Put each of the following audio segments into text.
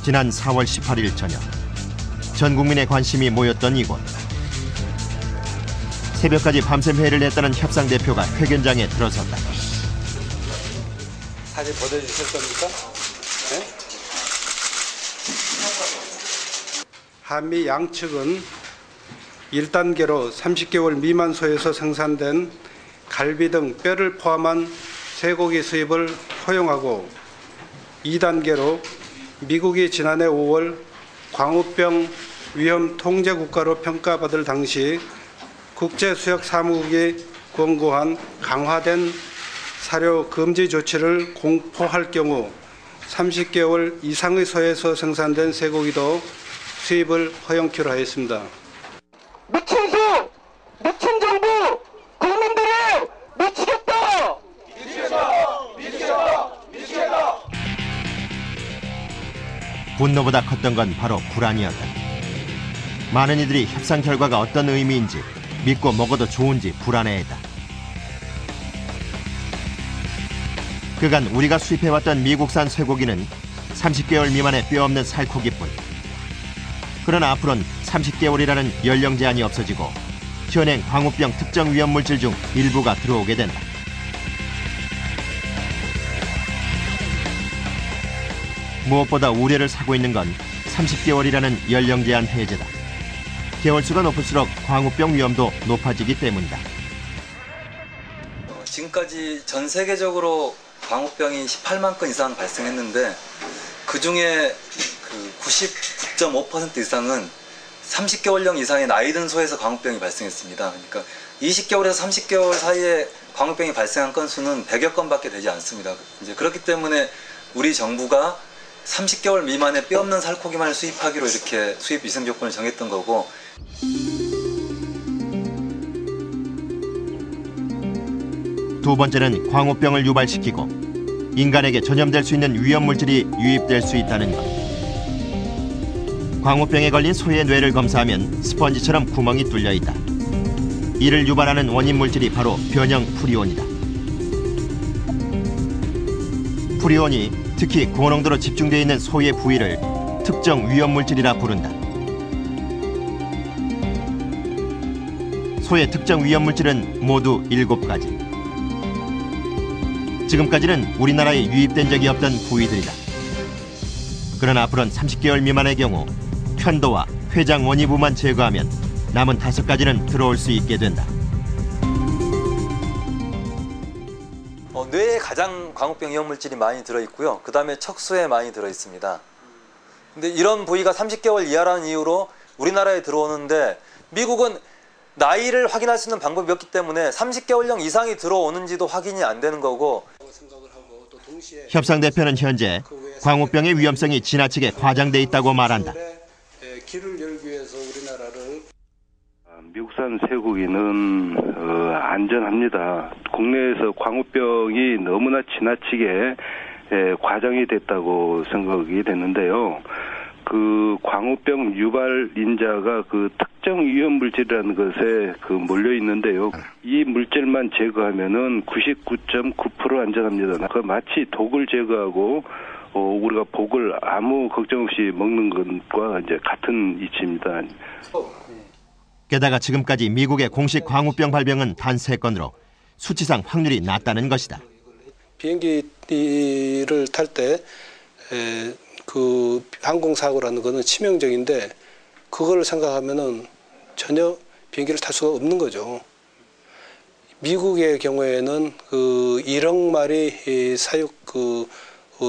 지난 4월 18일 저녁 전 국민의 관심이 모였던 이곳. 새벽까지 밤샘 회의를 했다는 협상 대표가 회견장에 들어섰다. 사진 보내주실 겁니까? 네? 한미 양측은 1단계로 30개월 미만 소에서 생산된 갈비 등 뼈를 포함한 쇠고기 수입을 허용하고 2단계로 미국이 지난해 5월 광우병 위험 통제 국가로 평가받을 당시 국제수역사무국이 권고한 강화된 사료 금지 조치를 공포할 경우 30개월 이상의 소에서 생산된 쇠고기도 수입을 허용키로 하였습니다. 미친 수! 미친 정부! 국민들이 미치겠다! 미치겠다! 분노보다 컸던 건 바로 불안이었다. 많은 이들이 협상 결과가 어떤 의미인지, 믿고 먹어도 좋은지 불안해했다. 그간 우리가 수입해왔던 미국산 쇠고기는 30개월 미만의 뼈 없는 살코기뿐. 그러나 앞으로는 30개월이라는 연령 제한이 없어지고 현행 광우병 특정 위험물질 중 일부가 들어오게 된다. 무엇보다 우려를 사고 있는 건 30개월이라는 연령 제한 해제다. 개월수가 높을수록 광우병 위험도 높아지기 때문이다. 지금까지 전 세계적으로 광우병이 18만 건 이상 발생했는데 그중에 99.5% 이상은 30개월령 이상의 나이 든 소에서 광우병이 발생했습니다. 그러니까 20개월에서 30개월 사이에 광우병이 발생한 건수는 100여 건밖에 되지 않습니다. 이제 그렇기 때문에 우리 정부가 30개월 미만의 뼈 없는 살코기만을 수입하기로 이렇게 수입 위생 조건을 정했던 거고. 두 번째는 광우병을 유발시키고 인간에게 전염될 수 있는 위험물질이 유입될 수 있다는 것. 광우병에 걸린 소의 뇌를 검사하면 스펀지처럼 구멍이 뚫려 있다. 이를 유발하는 원인 물질이 바로 변형 프리온이다. 프리온이 특히 고농도로 집중되어 있는 소의 부위를 특정 위험물질이라 부른다. 소의 특정 위험물질은 모두 7가지. 지금까지는 우리나라에 유입된 적이 없던 부위들이다. 그러나 앞으로는 30개월 미만의 경우 편도와 췌장 원위부만 제거하면 남은 5가지는 들어올 수 있게 된다. 뇌에 가장 광우병 위험물질이 많이 들어있고요. 그 다음에 척수에 많이 들어있습니다. 근데 이런 부위가 30개월 이하라는 이유로 우리나라에 들어오는데 미국은 나이를 확인할 수 있는 방법이 없기 때문에 30개월령 이상이 들어오는지도 확인이 안 되는 거고. 협상 대표는 현재 광우병의 위험성이 지나치게 과장돼 있다고 말한다. 길을 열기 위해서 우리나라를 미국산 쇠고기는 안전합니다. 국내에서 광우병이 너무나 지나치게 과장이 됐다고 생각이 되는데요. 그 광우병 유발 인자가 그 특정 위험 물질이라는 것에 몰려 있는데요. 이 물질만 제거하면은 99.9% 안전합니다. 그 마치 독을 제거하고 우리가 복을 아무 걱정 없이 먹는 것과 이제 같은 이치입니다. 게다가 지금까지 미국의 공식 광우병 발병은 단 3건으로 수치상 확률이 낮다는 것이다. 비행기를 탈 때 그 항공사고라는 것은 치명적인데 그걸 생각하면은 전혀 비행기를 탈 수가 없는 거죠. 미국의 경우에는 그 1억 마리 사육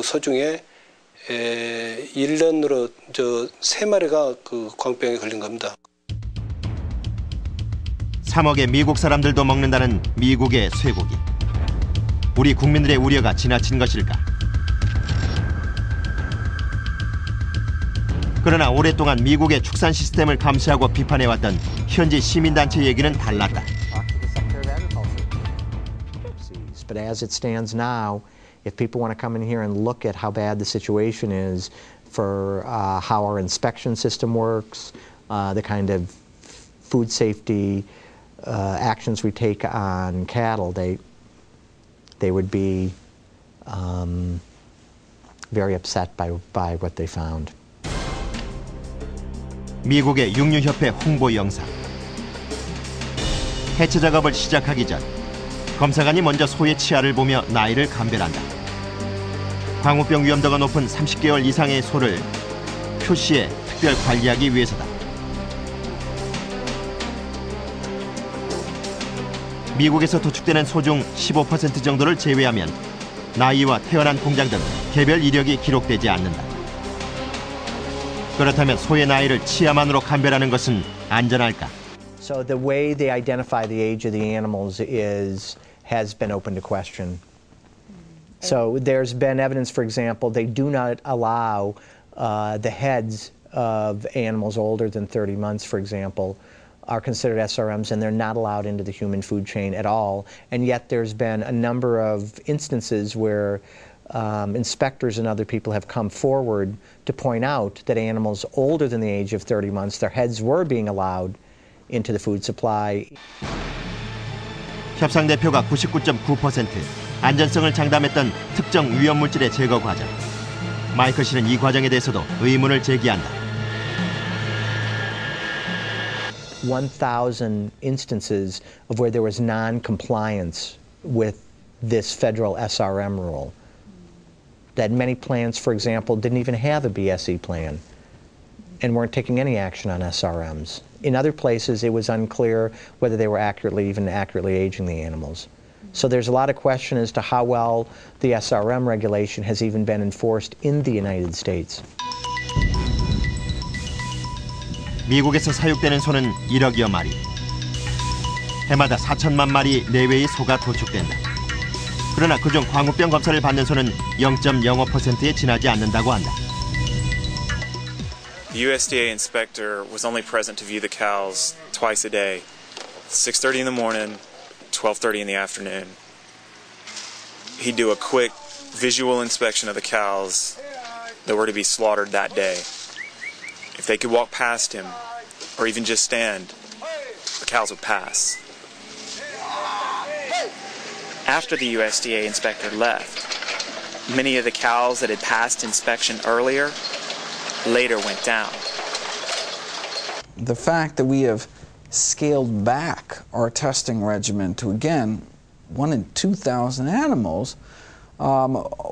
소 중에 1년으로 3마리가 그 광우병에 걸린 겁니다. 3억의 미국 사람들도 먹는다는 미국의 쇠고기. 우리 국민들의 우려가 지나친 것일까? 그러나 오랫동안 미국의 축산 시스템을 감시하고 비판해왔던 현지 시민단체 얘기는 달랐다. But as it stands now, if people want to come in here and look at how bad the situation is for how our inspection system works, the kind of food safety actions we take on cattle, they would be very upset by what they found. 미국의 육류협회 홍보 영상. 해체 작업을 시작하기 전 검사관이 먼저 소의 치아를 보며 나이를 감별한다. 광우병 위험도가 높은 30개월 이상의 소를 표시에 특별 관리하기 위해서다. 미국에서 도축되는 소 중 15% 정도를 제외하면 나이와 태어난 공장 등 개별 이력이 기록되지 않는다. 그렇다면 소의 나이를 치아만으로 감별하는 것은 안전할까? So the way they identify the age of the animals has been open to question. So there's been evidence, for example, they do not allow the heads of animals older than 30 months, for example, are considered SRMs, and they're not allowed into the human food chain at all. And yet there's been a number of instances where inspectors and other people have come forward to point out that animals older than the age of 30 months, their heads were being allowed into the food supply. 협상 대표가 99.9% 안전성을 장담했던 특정 위험물질의 제거 과정. 마이클 씨는 이 과정에 대해서도 의문을 제기한다. 1,000 instances of where there was non-compliance with this federal SRM rule. That many plants, for example, didn't even have a BSE plan and weren't taking any action on SRMs. In other places, it was unclear whether they were even accurately aging the animals. So there's a lot of question as to how well the SRM regulation has even been enforced in the United States. 미국에서 사육되는 소는 1억여 마리. 해마다 4천만 마리 내외의 소가 도축된다. 그러나 그중 광우병 검사를 받는 소는 0.05%에 지나지 않는다고 한다. The USDA inspector was only present to view the cows twice a day, 6:30 in the morning, 12:30 in the afternoon. He'd do a quick visual inspection of the cows that were to be slaughtered that day. If they could walk past him, or even just stand, the cows would pass. After the USDA inspector left, many of the cows that had passed inspection earlier later went down. The fact that we have scaled back our testing regimen to, again, 1 in 2,000 animals,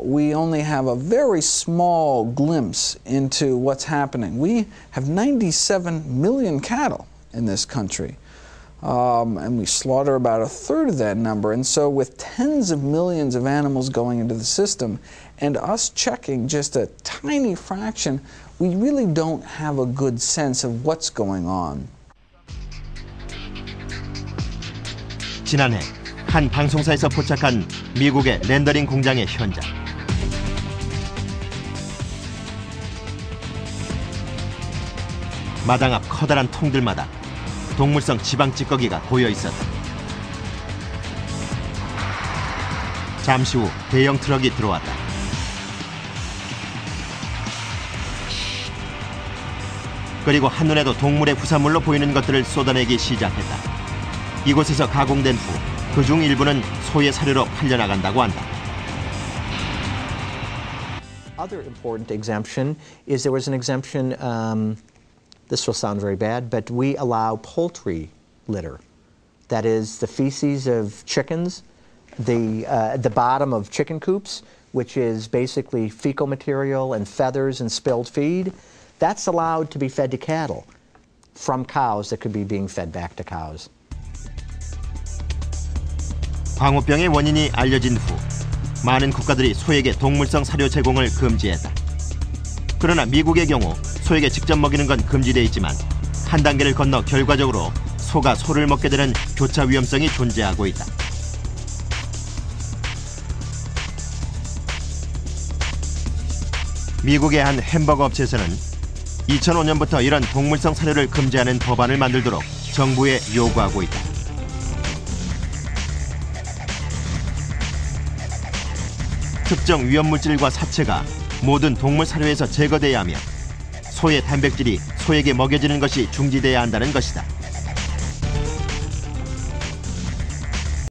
we only have a very small glimpse into what's happening. We have 97 million cattle in this country, and we slaughter about 1/3 of that number. And so with tens of millions of animals going into the system and us checking just a tiny fraction, we really don't have a good sense of what's going on. 지난해 한 방송사에서 포착한 미국의 렌더링 공장의 현장. 마당 앞 커다란 통들마다 동물성 지방 찌꺼기가 고여 있었다. 잠시 후 대형 트럭이 들어왔다. 그리고 한눈에도 동물의 부산물로 보이는 것들을 쏟아내기 시작했다. 이곳에서 가공된 후 그중 일부는 소의 사료로 팔려나간다고 한다. Other important exemption is there was an exemption, this will sound very bad, but we allow poultry litter. That is the feces of chickens, the bottom of chicken coops, which is basically fecal material and feathers and spilled feed. That's allowed to be fed to cattle from cows that could be being fed back to cows. 광우병의 원인이 알려진 후 많은 국가들이 소에게 동물성 사료 제공을 금지했다. 그러나 미국의 경우 소에게 직접 먹이는 건 금지돼 있지만 한 단계를 건너 결과적으로 소가 소를 먹게 되는 교차 위험성이 존재하고 있다. 미국의 한 햄버거 업체에서는 2005년부터 이런 동물성 사료를 금지하는 법안을 만들도록 정부에 요구하고 있다. 특정 위험물질과 사체가 모든 동물 사료에서 제거돼야 하며 소의 단백질이 소에게 먹여지는 것이 중지돼야 한다는 것이다.